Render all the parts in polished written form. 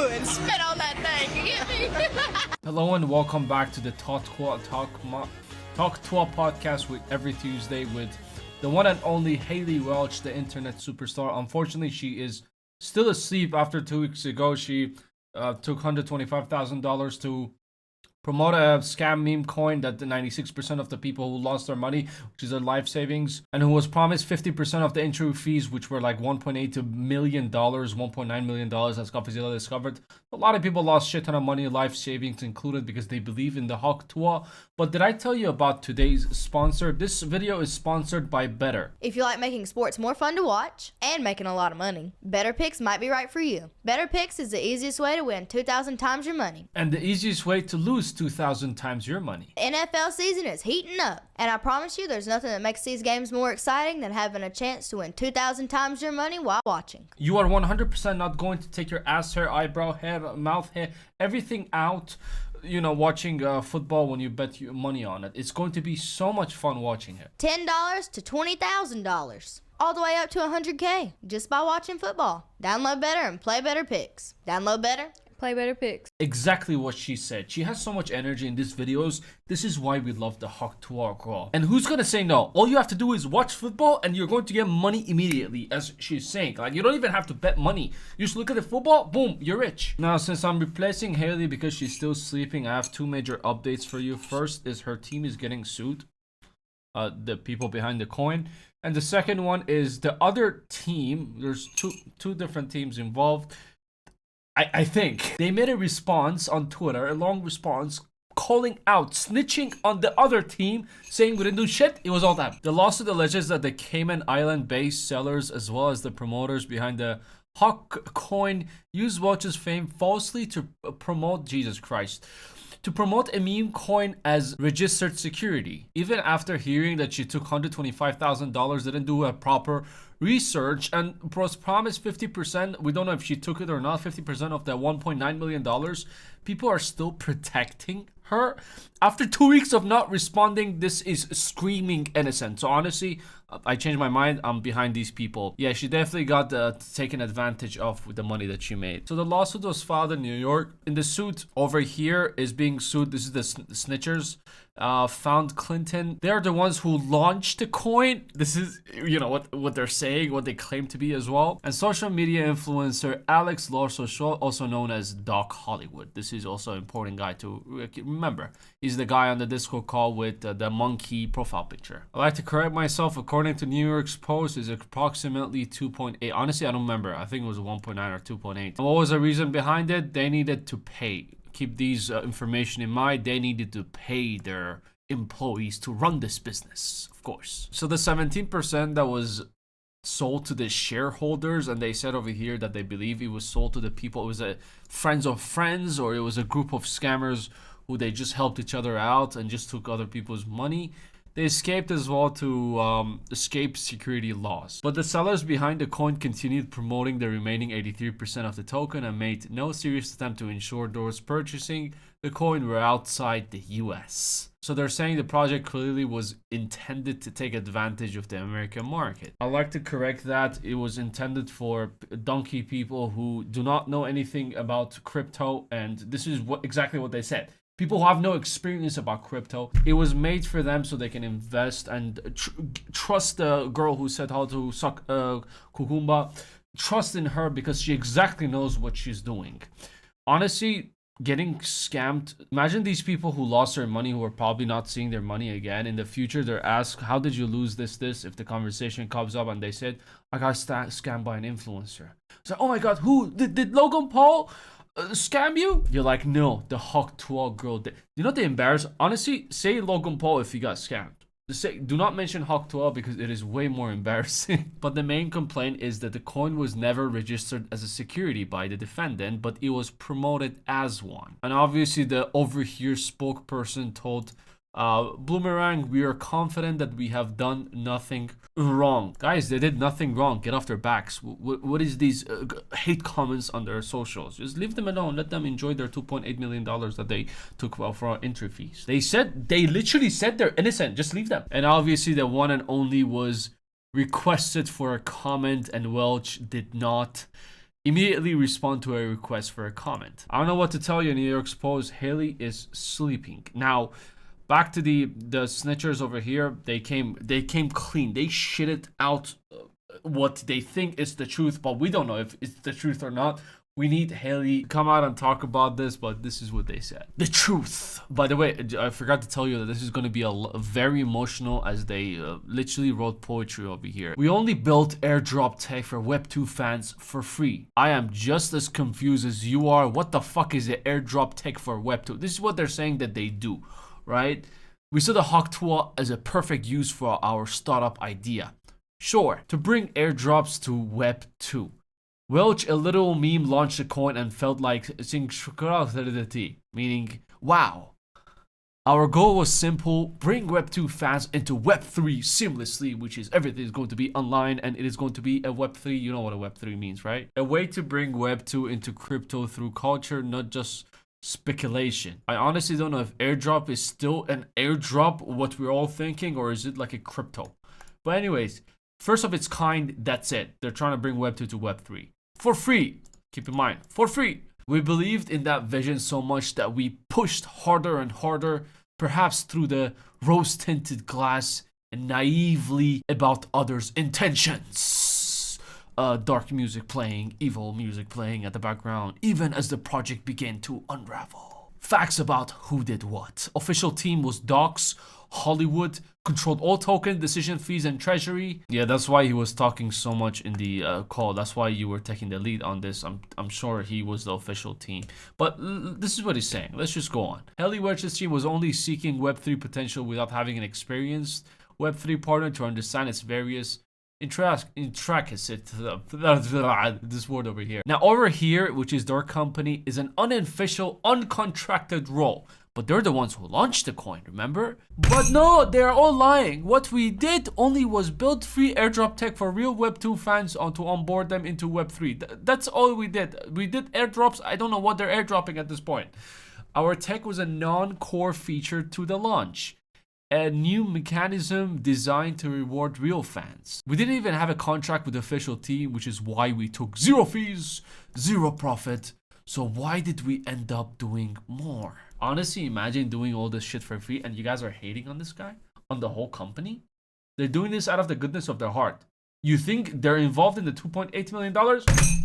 and spit on that thing. You get me? Hello and welcome back to the Talk Tuah podcast with every Tuesday with the one and only Haley Welch, the internet superstar. Unfortunately, she is still asleep after 2 weeks ago. She took $125,000 to promote a scam meme coin that the 96% of the people who lost their money, which is their life savings, and who was promised 50% of the entry fees, which were like $1.8 million, $1.9 million, as Coffeezilla discovered. A lot of people lost shit ton of money, life savings included, because they believe in the Hawk Tuah. But did I tell you about today's sponsor? This video is sponsored by Better. If you like making sports more fun to watch and making a lot of money, Better Picks might be right for you. Better Picks is the easiest way to win 2,000 times your money. And the easiest way to lose 2,000 times your money. The NFL season is heating up, and I promise you there's nothing that makes these games more exciting than having a chance to win 2,000 times your money while watching. You are 100% not going to take your ass hair, eyebrow hair, mouth hair, everything out, watching football when you bet your money on it. It's going to be so much fun watching it. $10 to $20,000. All the way up to $100K just by watching football. Download Better and play Better Picks. Download Better. Play Better Picks. Exactly what she said. She has so much energy in these videos. This is why we love the Hawk Tuah girl. And who's gonna say no? All you have to do is watch football and you're going to get money immediately, as she's saying. Like, you don't even have to bet money. You just look at the football, boom, you're rich. Now, since I'm replacing Haley because she's still sleeping, I have two major updates for you. First is her team is getting sued. The people behind the coin. And the second one is the other team. There's two different teams involved. I think they made a response on Twitter, a long response, calling out, snitching on the other team, saying we didn't do shit, it was all them. The lawsuit alleges that the Cayman Island-based sellers, as well as the promoters behind the Hawk coin, used Welch's fame falsely to promote to promote a meme coin as registered security. Even after hearing that she took $125,000, didn't do a proper research, and was promised 50%, we don't know if she took it or not, 50% of that $1.9 million, people are still protecting her. After 2 weeks of not responding, this is screaming innocent. So honestly, I changed my mind. I'm behind these people. Yeah, she definitely got taken advantage of with the money that she made. So the lawsuit was filed in New York. In the suit over here is being sued. This is the snitchers. Found Clinton. They're the ones who launched the coin. This is, what they're saying, what they claim to be as well. And social media influencer Alex Lorso, also known as Doc Hollywood. This is also an important guy to remember. He's the guy on the Discord call with the monkey profile picture. I like to correct myself. According to New York's Post, is approximately 2.8. Honestly, I don't remember. I think it was 1.9 or 2.8. And what was the reason behind it? They needed to pay. Keep these information in mind. They needed to pay their employees to run this business, of course. So the 17% that was sold to the shareholders, and they said over here that they believe it was sold to the people. It was a friends of friends, or it was a group of scammers who they just helped each other out and just took other people's money. They escaped as well to escape security laws. But the sellers behind the coin continued promoting the remaining 83% of the token and made no serious attempt to ensure those purchasing the coin were outside the US. So they're saying the project clearly was intended to take advantage of the American market. I like to correct that. It was intended for donkey people who do not know anything about crypto, and this is exactly what they said. People who have no experience about crypto. It was made for them so they can invest and trust the girl who said how to suck cucumba. Trust in her because she exactly knows what she's doing. Honestly, getting scammed. Imagine these people who lost their money, who are probably not seeing their money again. In the future, they're asked, how did you lose this? If the conversation comes up and they said, I got scammed by an influencer. So, oh my God, who? Did Logan Paul scam you? You're like, no, the Hawk Tuah girl did. You know what they embarrass? Honestly, say Logan Paul if he got scammed. Do not mention Hawk Tuah because it is way more embarrassing. But the main complaint is that the coin was never registered as a security by the defendant, but it was promoted as one. And obviously the over here spokesperson told Bloomerang, we are confident that we have done nothing wrong. Guys, they did nothing wrong. Get off their backs. What is these hate comments on their socials? Just leave them alone. Let them enjoy their $2.8 million that they took for our entry fees. They literally said they're innocent. Just leave them. And obviously the one and only was requested for a comment, and Welch did not immediately respond to a request for a comment. I don't know what to tell you, New York's Post. Haley is sleeping. Now, back to the snitchers over here. They came clean. They shitted out what they think is the truth, but we don't know if it's the truth or not. We need Haley to come out and talk about this, but this is what they said. The truth. By the way, I forgot to tell you that this is going to be a very emotional, as they literally wrote poetry over here. We only built airdrop tech for Web 2 fans for free. I am just as confused as you are. What the fuck is the airdrop tech for Web 2? This is what they're saying that they do, right? We saw the Tuah as a perfect use for our startup idea. Sure, to bring airdrops to Web 2. Welch, a little meme, launched a coin and felt like synchronicity, meaning, wow. Our goal was simple: bring Web 2 fans into Web 3 seamlessly, which is everything is going to be online and it is going to be a Web 3. You know what a Web 3 means, right? A way to bring Web 2 into crypto through culture, not just speculation. I honestly don't know if airdrop is still an airdrop, what we're all thinking, or is it like a crypto? But anyways, first of its kind, that's it. They're trying to bring Web 2 to Web 3. For free. Keep in mind, for free. We believed in that vision so much that we pushed harder and harder, perhaps through the rose-tinted glass and naively about others' intentions. Dark music playing, evil music playing at the background, even as the project began to unravel. Facts about who did what. Official team was Docs, Hollywood, controlled all token, decision fees, and treasury. Yeah, that's why he was talking so much in the call. That's why you were taking the lead on this. I'm sure he was the official team. But this is what he's saying. Let's just go on. Haley Welch's team was only seeking Web3 potential without having an experienced Web3 partner to understand its various intricacies. This word over here. Now over here, which is their company, is an unofficial, uncontracted role. But they're the ones who launched the coin, remember? But no, they're all lying. What we did only was build free airdrop tech for real Web 2 fans to onboard them into Web 3. That's all we did. We did airdrops. I don't know what they're airdropping at this point. Our tech was a non-core feature to the launch. A new mechanism designed to reward real fans. We didn't even have a contract with the official team, which is why we took zero fees, zero profit. So why did we end up doing more? Honestly, imagine doing all this shit for free and you guys are hating on this guy, on the whole company. They're doing this out of the goodness of their heart. You think they're involved in the $2.8 million?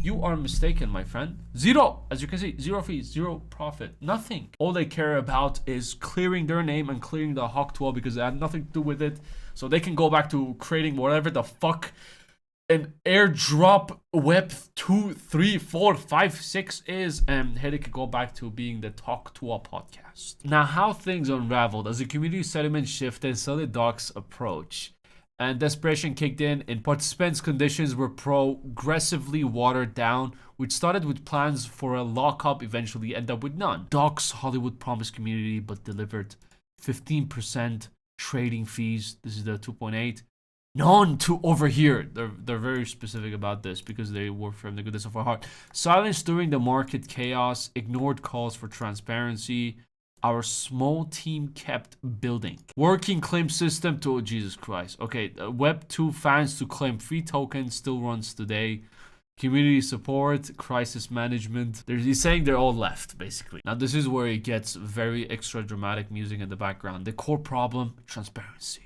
You are mistaken, my friend. Zero, as you can see, zero fees, zero profit, nothing. All they care about is clearing their name and clearing the Tuah because it had nothing to do with it. So they can go back to creating whatever the fuck an airdrop Web 2, 3, 4, 5, 6 is, and Haley could go back to being the Tuah podcast. Now, how things unraveled as the community sentiment shifted, so did Doc's approach. And desperation kicked in, and participants' conditions were progressively watered down, which started with plans for a lockup, eventually ended up with none. Doc's Hollywood promised community, but delivered 15% trading fees. This is the 2.8. None to over here. They're very specific about this because they were from the goodness of our heart. Silence during the market chaos, ignored calls for transparency. Our small team kept building. Working claim system to, oh, Jesus Christ. Okay, Web 2 fans to claim free tokens still runs today. Community support, crisis management. He's saying they're all left, basically. Now, this is where it gets very extra dramatic music in the background. The core problem, transparency.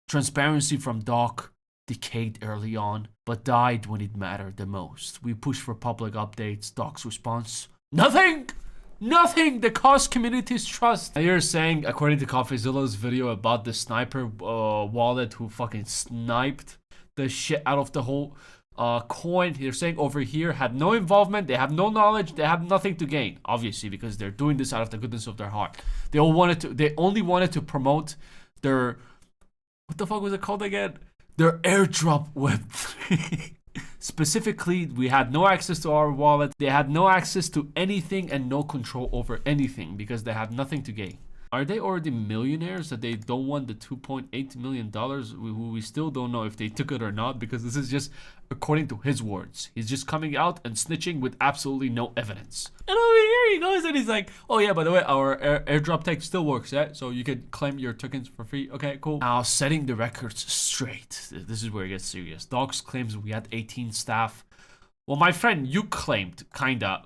Transparency from Doc decayed early on, but died when it mattered the most. We pushed for public updates. Doc's response, nothing! Nothing! The cost community's trust. Now you're saying, according to CoffeeZilla's video about the sniper wallet who fucking sniped the shit out of the whole coin, you're saying over here had no involvement, they have no knowledge, they have nothing to gain. Obviously, because they're doing this out of the goodness of their heart. They only wanted to promote their, what the fuck was it called again? Their airdrop Web 3. Specifically, we had no access to our wallet. They had no access to anything and no control over anything because they had nothing to gain. Are they already millionaires that they don't want the $2.8 million? We still don't know if they took it or not because this is just according to his words. He's just coming out and snitching with absolutely no evidence. And over here he goes and he's like, oh yeah, by the way, our airdrop tech still works, yeah? So you can claim your tokens for free. Okay, cool. Now, setting the records straight. This is where it gets serious. Docs claims we had 18 staff. Well, my friend, you claimed, kinda.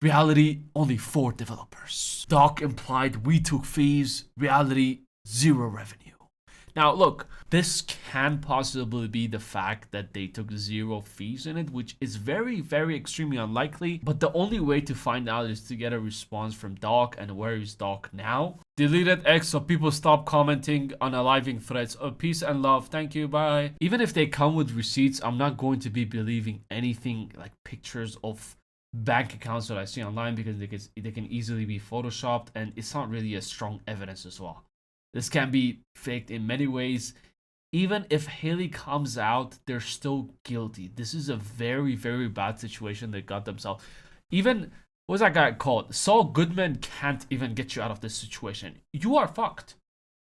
Reality, only 4 developers. Doc implied we took fees. Reality, 0 revenue. Now, look, this can possibly be the fact that they took 0 fees in it, which is very, very extremely unlikely. But the only way to find out is to get a response from Doc. And where is Doc now? Deleted X so people stop commenting on aliving threads. Oh, peace and love. Thank you. Bye. Even if they come with receipts, I'm not going to be believing anything like pictures of bank accounts that I see online, because they can easily be photoshopped, and it's not really a strong evidence as well. This can be faked in many ways. Even if Haley comes out, they're still guilty. This is a very, very bad situation they got themselves. Even, what's that guy called? Saul Goodman can't even get you out of this situation. You are fucked.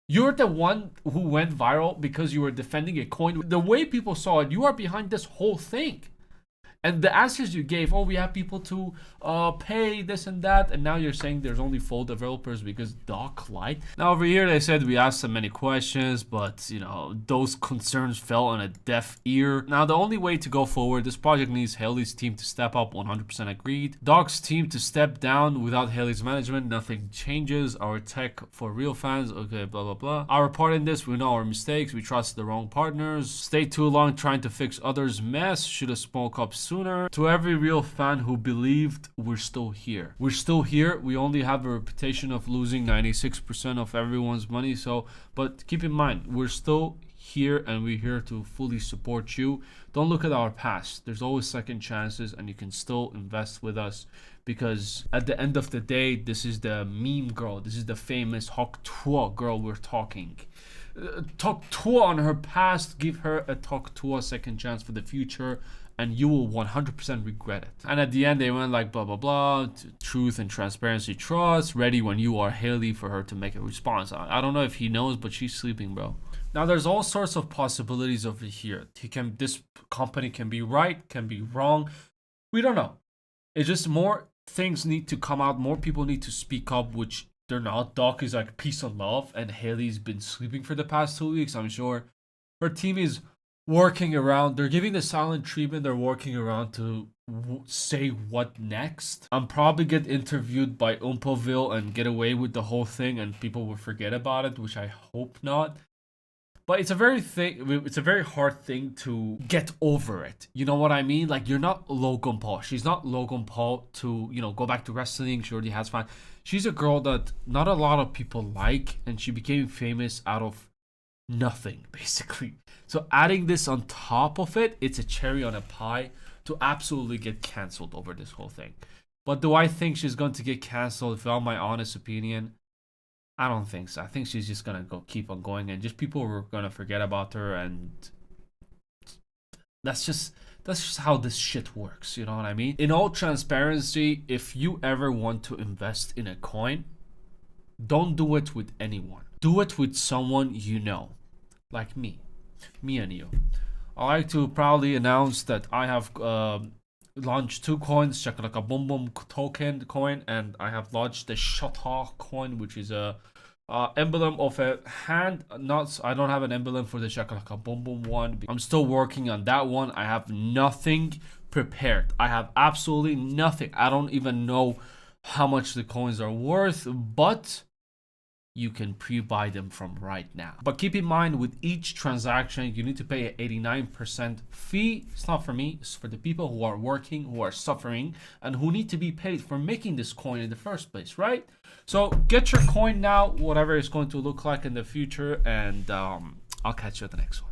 You're the one who went viral because you were defending a coin. The way people saw it, you are behind this whole thing. And the answers you gave, oh, we have people to pay this and that, and now you're saying there's only 4 developers because Doc lied. Now over here they said we asked them many questions, but you know, those concerns fell on a deaf ear. Now the only way to go forward, this project needs Haley's team to step up, 100% agreed. Doc's team to step down. Without Haley's management, nothing changes. Our tech for real fans, okay, blah blah blah. Our part in this, we know our mistakes, we trust the wrong partners, stay too long trying to fix others' mess, should have spoke up sooner. To every real fan who believed, we're still here. We're still here. We only have a reputation of losing 96% of everyone's money. But keep in mind, we're still here and we're here to fully support you. Don't look at our past. There's always second chances and you can still invest with us, because at the end of the day, this is the meme girl. This is the famous Tuah girl we're talking. Talk Tuah on her past. Give her a Tuah second chance for the future, and you will 100% regret it. And at the end, they went like blah, blah, blah, truth and transparency, trust, ready when you are Haley for her to make a response. I don't know if he knows, but she's sleeping, bro. Now, there's all sorts of possibilities over here. This company can be right, can be wrong. We don't know. It's just more things need to come out. More people need to speak up, which they're not. Doc is like peace and love, and Haley's been sleeping for the past 2 weeks, I'm sure. Her team is working around. They're giving the silent treatment. They're working around to say what next. I'm probably get interviewed by Umpoville and get away with the whole thing, and people will forget about it, which I hope not. But it's a very hard thing to get over it. You know what I mean? Like, you're not Logan Paul. She's not Logan Paul to, go back to wrestling. She already has fans. She's a girl that not a lot of people like, and she became famous out of nothing, basically. So adding this on top of it, it's a cherry on a pie to absolutely get canceled over this whole thing. But do I think she's going to get canceled? If you want my honest opinion, I don't think so. I think she's just gonna keep on going, and just people are gonna forget about her, and that's just how this shit works. You know what I mean? In all transparency, if you ever want to invest in a coin, don't do it with anyone. Do it with someone you know, like me and you. I like to proudly announce that I have launched 2 coins, Shakalaka Boom Boom token coin, and I have launched the Shata coin, which is a emblem of a hand. I don't have an emblem for the Shakalaka Boom Boom one. I'm still working on that one. I have nothing prepared. I have absolutely nothing. I don't even know how much the coins are worth, but you can pre-buy them from right now. But keep in mind, with each transaction, you need to pay an 89% fee. It's not for me, it's for the people who are working, who are suffering, and who need to be paid for making this coin in the first place, right? So get your coin now, whatever it's going to look like in the future, and I'll catch you at the next one.